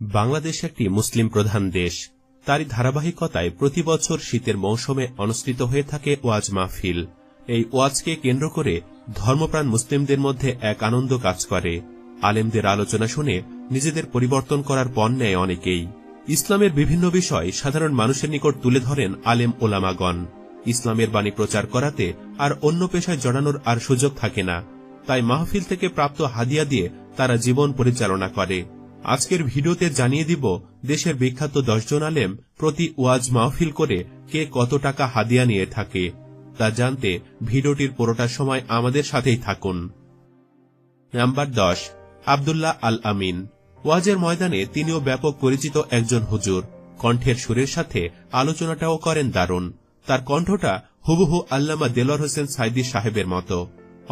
বাংলাদেশ একটি মুসলিম প্রধান দেশ। তারই ধারাবাহিকতায় প্রতি বছর শীতের মৌসুমে অনুষ্ঠিত হয়ে থাকে ওয়াজ মাহফিল। এই ওয়াজকে কেন্দ্র করে ধর্মপ্রাণ মুসলিমদের মধ্যে এক আনন্দ কাজ করে। আলেমদের আলোচনা শুনে নিজেদের পরিবর্তন করার পণ নেয় অনেকেই। ইসলামের বিভিন্ন বিষয় সাধারণ মানুষের নিকট তুলে ধরেন আলেম ওলামাগণ। ইসলামের বাণী প্রচার করাতে আর অন্য পেশায় জড়ানোর আর সুযোগ থাকে না, তাই মাহফিল থেকে প্রাপ্ত হাদিয়া দিয়ে তারা জীবন পরিচালনা করে। আজকের ভিডিওতে জানিয়ে দিব দেশের বিখ্যাত 10 জন আলেম প্রতি ওয়াজ মাহফিল করে কে কত টাকা হাদিয়া নিয়ে থাকে। তা জানতে ভিডিওটির পুরোটা সময় আমাদের সাথেই থাকুন। নাম্বার 10, আব্দুল্লাহ আল আমিন। ওয়াজের ময়দানে তিনিও ব্যাপক পরিচিত একজন হুজুর। কণ্ঠের সুরের সাথে আলোচনাটাও করেন দারুণ। তার কণ্ঠটা হুবহু আল্লামা দেলোয়ার হোসেন সাইদী সাহেবের মতো।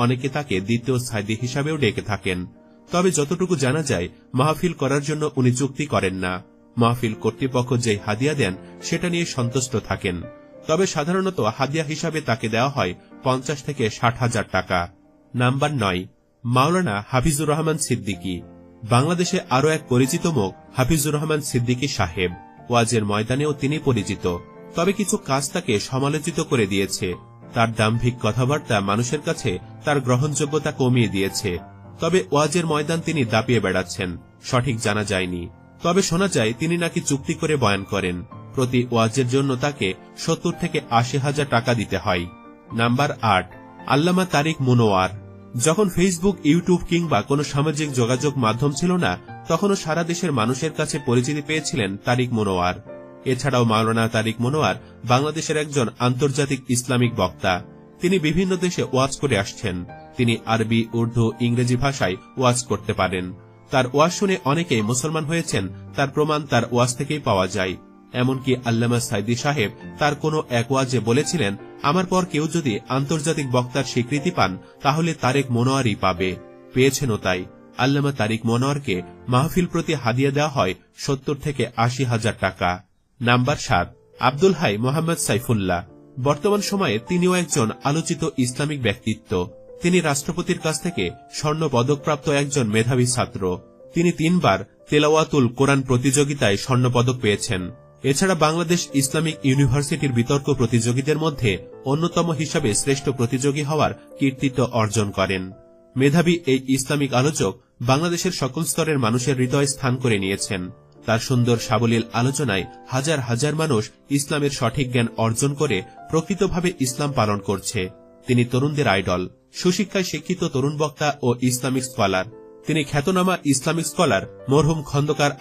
অনেকে তাকে দ্বিতীয় সাইদী হিসাবেও ডেকে থাকেন। তবে যতটুকু জানা যায়, মাহফিল করার জন্য উনি চুক্তি করেন না। মাহফিল কর্তৃপক্ষ যে হাদিয়া দেন সেটা নিয়ে সন্তুষ্ট থাকেন। তবে সাধারণত হাদিয়া হিসাবে তাকে দেওয়া হয় 50 থেকে 60,000 টাকা। নাম্বার 9, মাওলানা হাফিজুর রহমান সিদ্দিকী। বাংলাদেশে আরও এক পরিচিত মুখ হাফিজুর রহমান সিদ্দিকী সাহেব। ওয়াজের ময়দানেও তিনি পরিচিত, তবে কিছু কাজ তাকে সমালোচিত করে দিয়েছে। তার দাম্ভিক কথাবার্তা মানুষের কাছে তার গ্রহণযোগ্যতা কমিয়ে দিয়েছে। তবে ওয়াজের ময়দান তিনি দাপিয়ে বেড়াচ্ছেন, সঠিক জানা যায়নি। তবে শোনা যায় তিনি নাকি চুক্তি করে বয়ান করেন। প্রতি ওয়াজের জন্য তাকে 70 থেকে 80,000 টাকা দিতে হয়। নাম্বার 8, আল্লামা তারিক মুনোয়ার। যখন ফেসবুক, ইউটিউব কিংবা কোনো সামাজিক যোগাযোগ মাধ্যম ছিল না, তখনও সারা দেশের মানুষের কাছে পরিচিতি পেয়েছিলেন তারিক মুনোয়ার। এছাড়াও মাওলানা তারিক মুনোয়ার বাংলাদেশের একজন আন্তর্জাতিক ইসলামিক বক্তা। তিনি বিভিন্ন দেশে ওয়াজ করে আসছেন। তিনি আরবি, উর্দু, ইংরেজি ভাষায় ওয়াজ করতে পারেন। তার ওয়াজ শুনে অনেকেই মুসলমান হয়েছেন, তার প্রমাণ তার ওয়াজ থেকেই পাওয়া যায়। এমনকি আল্লামা সাইদী সাহেব তার কোনো এক ওয়াজে বলেছিলেন, আমার পর কেউ যদি আন্তর্জাতিক বক্তার স্বীকৃতি পান তাহলে তারেক মনোয়ারই পাবে। পেয়েছেনও তাই। আল্লামা তারিক মনোয়ারকে মাহফিল প্রতি হাদিয়া দেওয়া হয় 70 থেকে 80,000 টাকা। নাম্বার 7, আব্দুল হাই মোহাম্মদ সাইফুল্লাহ। বর্তমান সময়ে তিনিও একজন আলোচিত ইসলামিক ব্যক্তিত্ব। তিনি রাষ্ট্রপতির কাছ থেকে স্বর্ণ পদকপ্রাপ্ত একজন মেধাবী ছাত্র। তিনি 3 বার তেলাওয়াতুল কোরআন প্রতিযোগিতায় স্বর্ণ পদক পেয়েছেন। এছাড়া বাংলাদেশ ইসলামিক ইউনিভার্সিটির বিতর্ক প্রতিযোগীদের মধ্যে অন্যতম হিসাবে শ্রেষ্ঠ প্রতিযোগী হওয়ার কীর্তিত্ব অর্জন করেন। মেধাবী এই ইসলামিক আলোচক বাংলাদেশের সকল স্তরের মানুষের হৃদয়ে স্থান করে নিয়েছেন। তার সুন্দর সাবলীল আলোচনায় হাজার হাজার মানুষ ইসলামের সঠিক জ্ঞান অর্জন করে প্রকৃতভাবে ইসলাম পালন করছে। তিনি তরুণদের আইডল, সুশিক্ষায় শিক্ষিত তরুণ বক্তা ও ইসলামিক স্কলার। তিনি খ্যাতনামা ইসলামিক স্কলার মরহুম খন্দকার